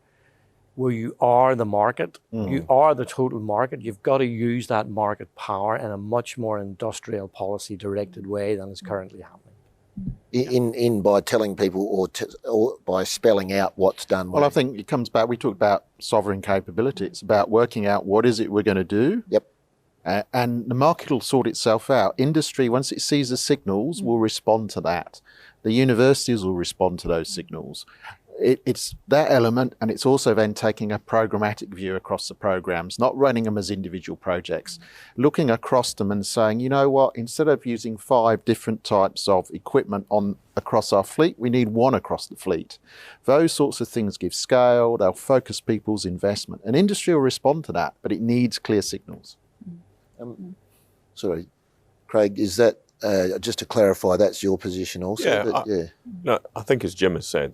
where you are the market, you are the total market, you've got to use that market power in a much more industrial policy directed way than is currently happening. In by telling people or by spelling out what's done well. Well, I think it comes back, we talked about sovereign capability. It's about working out what is it we're going to do. Yep. And the market will sort itself out. Industry, once it sees the signals, will respond to that. The universities will respond to those signals. It's that element, and it's also then taking a programmatic view across the programs, not running them as individual projects, looking across them and saying, you know what, instead of using 5 different types of equipment across our fleet, we need one across the fleet. Those sorts of things give scale, they'll focus people's investment, and industry will respond to that, but it needs clear signals. Sorry, Craig, is that, just to clarify, that's your position also? No, I think as Jim has said,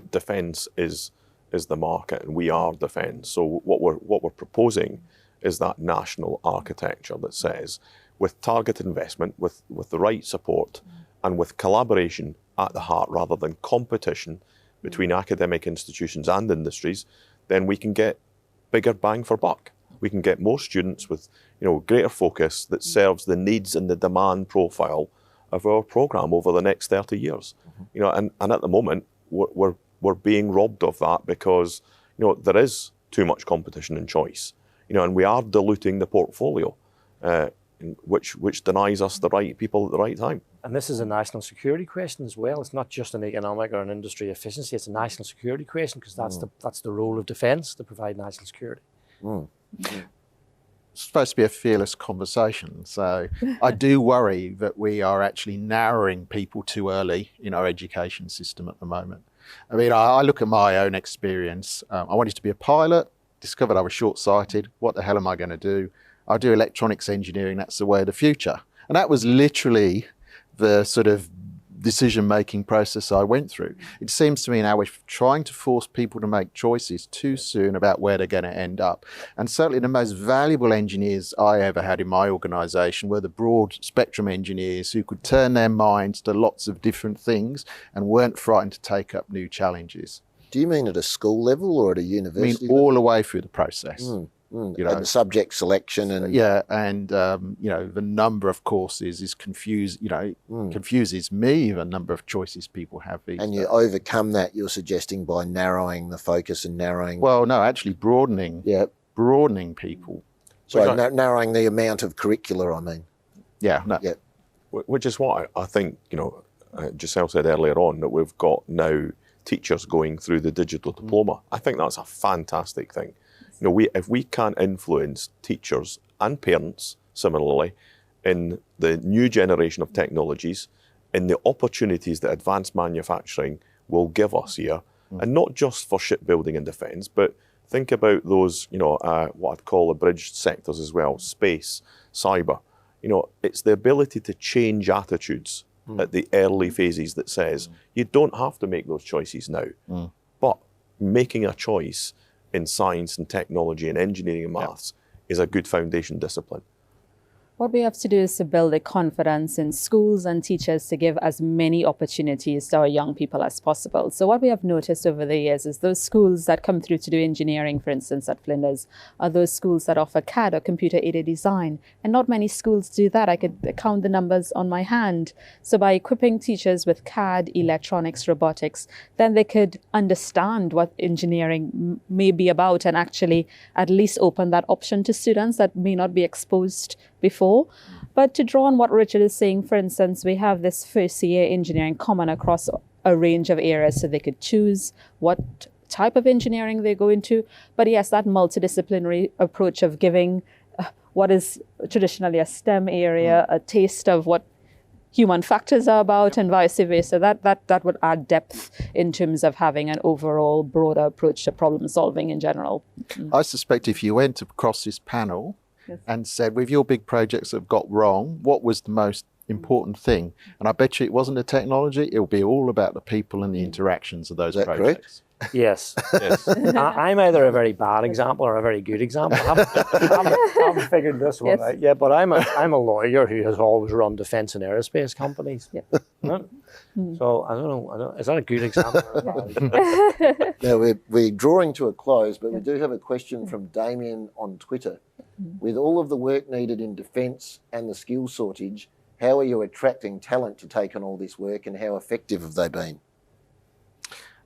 defence is the market, and we are defence. So what we're proposing is that national architecture that says, with targeted investment, with the right support, and with collaboration at the heart rather than competition between academic institutions and industries, then we can get bigger bang for buck. We can get more students with greater focus that serves the needs and the demand profile of our programme over the next 30 years. And at the moment, we're being robbed of that because there is too much competition and choice. And we are diluting the portfolio, which denies us the right people at the right time. And this is a national security question as well. It's not just an economic or an industry efficiency. It's a national security question, because that's the role of defence, to provide national security. It's supposed to be a fearless conversation, so I do worry that we are actually narrowing people too early in our education system at the moment. I mean, I look at my own experience. I wanted to be a pilot, discovered I was short-sighted. What the hell am I going to do? I'll do electronics engineering, that's the way of the future. And that was literally the sort of decision-making process I went through. It seems to me now we're trying to force people to make choices too soon about where they're going to end up. And certainly the most valuable engineers I ever had in my organisation were the broad spectrum engineers who could turn their minds to lots of different things and weren't frightened to take up new challenges. Do you mean at a school level or at a university? I mean all the way through the process. And subject selection and the number of courses is confuses me, the number of choices people have these days. You overcome that, you're suggesting, by narrowing the focus and narrowing. Well, no, actually broadening people. So narrowing the amount of curricula, I mean. Which is what I think Giselle said earlier on, that we've got now teachers going through the digital diploma. I think that's a fantastic thing. If we can influence teachers and parents similarly in the new generation of technologies, in the opportunities that advanced manufacturing will give us here, and not just for shipbuilding and defence, but think about those, what I'd call abridged sectors as well, space, cyber. It's the ability to change attitudes at the early phases that says you don't have to make those choices now, but making a choice in science and technology and engineering and maths is a good foundation discipline. What we have to do is to build a confidence in schools and teachers to give as many opportunities to our young people as possible. So what we have noticed over the years is those schools that come through to do engineering, for instance, at Flinders, are those schools that offer CAD or computer-aided design. And not many schools do that. I could count the numbers on my hand. So by equipping teachers with CAD, electronics, robotics, then they could understand what engineering may be about and actually at least open that option to students that may not be exposed before. But to draw on what Richard is saying, for instance, we have this first year engineering common across a range of areas, so they could choose what type of engineering they go into. But yes, that multidisciplinary approach of giving what is traditionally a STEM area a taste of what human factors are about and vice versa, that would add depth in terms of having an overall broader approach to problem solving in general. I suspect if you went across this panel Yes. and said, with your big projects that have got wrong, what was the most important thing? And I bet you it wasn't the technology, it'll be all about the people and the interactions of those Is that projects. Yes. Yes. I'm either a very bad example or a very good example. I haven't figured this one Yes. out yet, but I'm a lawyer who has always run defence and aerospace companies. Yeah. Right? So I don't know. Is that a good example? Or a bad example? Now, we're drawing to a close, but we do have a question from Damien on Twitter. With all of the work needed in defence and the skill shortage, how are you attracting talent to take on all this work, and how effective have they been?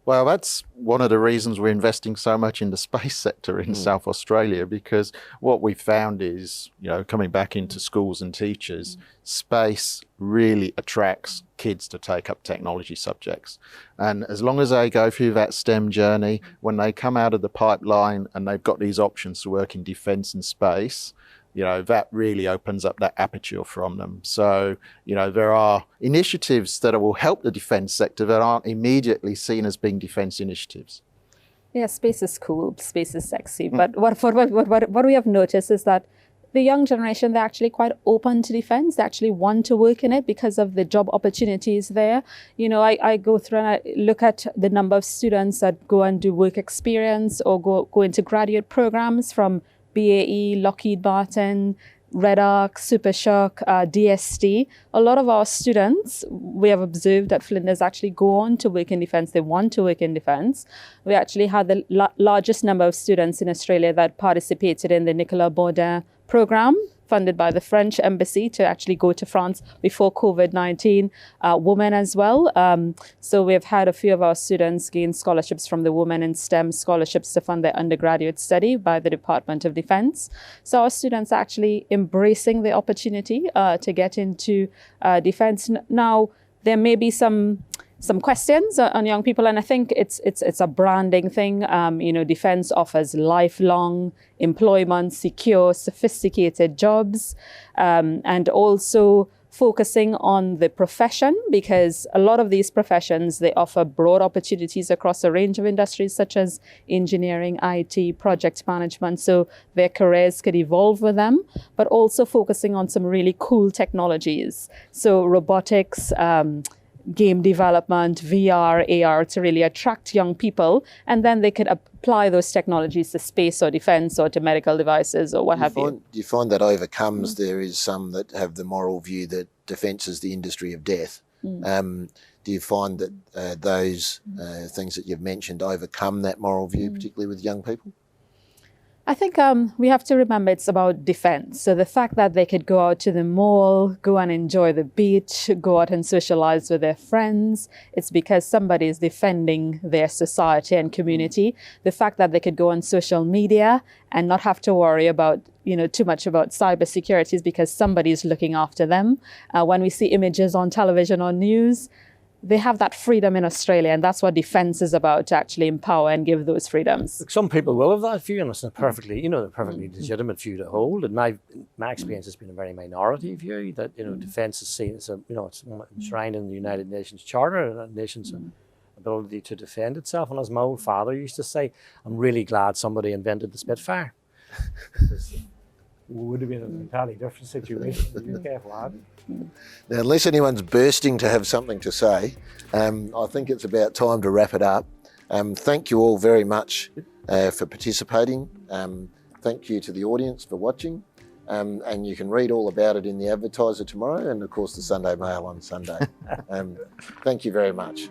Well, that's one of the reasons we're investing so much in the space sector in South Australia, because what we've found is, coming back into schools and teachers, space really attracts kids to take up technology subjects. And as long as they go through that STEM journey, when they come out of the pipeline and they've got these options to work in defence and space, that really opens up that aperture from them. So, there are initiatives that will help the defence sector that aren't immediately seen as being defence initiatives. Yeah, space is cool, space is sexy. But what we have noticed is that the young generation, they're actually quite open to defence. They actually want to work in it because of the job opportunities there. I go through and I look at the number of students that go and do work experience or go into graduate programs from BAE, Lockheed Martin, Red Arc, Supershock, DST. A lot of our students, we have observed that Flinders actually go on to work in defence. They want to work in defence. We actually had the largest number of students in Australia that participated in the Nicolas Baudin program, funded by the French embassy, to actually go to France before COVID-19, women as well. So we've had a few of our students gain scholarships from the Women in STEM scholarships to fund their undergraduate study by the Department of Defence. So our students are actually embracing the opportunity to get into defence. Now, there may be some questions on young people, and I think it's a branding thing. Defence offers lifelong employment, secure, sophisticated jobs, and also focusing on the profession, because a lot of these professions, they offer broad opportunities across a range of industries such as engineering, IT, project management. So their careers could evolve with them, but also focusing on some really cool technologies. So robotics, game development, VR, AR, to really attract young people, and then they could apply those technologies to space or defence or to medical devices or what have you. Do you find that overcomes, there is some that have the moral view that defence is the industry of death? Do you find that those things that you've mentioned overcome that moral view, particularly with young people? I think we have to remember it's about defence. So the fact that they could go out to the mall, go and enjoy the beach, go out and socialise with their friends, it's because somebody is defending their society and community. The fact that they could go on social media and not have to worry about, too much about cybersecurity is because somebody is looking after them. When we see images on television or news, they have that freedom in Australia, and that's what defence is about, to actually empower and give those freedoms. Some people will have that view, and it's a perfectly legitimate view to hold. And my experience has been a very minority view that defence is seen as it's enshrined in the United Nations Charter and the nation's ability to defend itself. And as my old father used to say, I'm really glad somebody invented the Spitfire. It would have been an entirely different situation in the UK flag. Now, unless anyone's bursting to have something to say, I think it's about time to wrap it up. Thank you all very much for participating. Thank you to the audience for watching. And you can read all about it in the Advertiser tomorrow, and of course the Sunday Mail on Sunday. Thank you very much.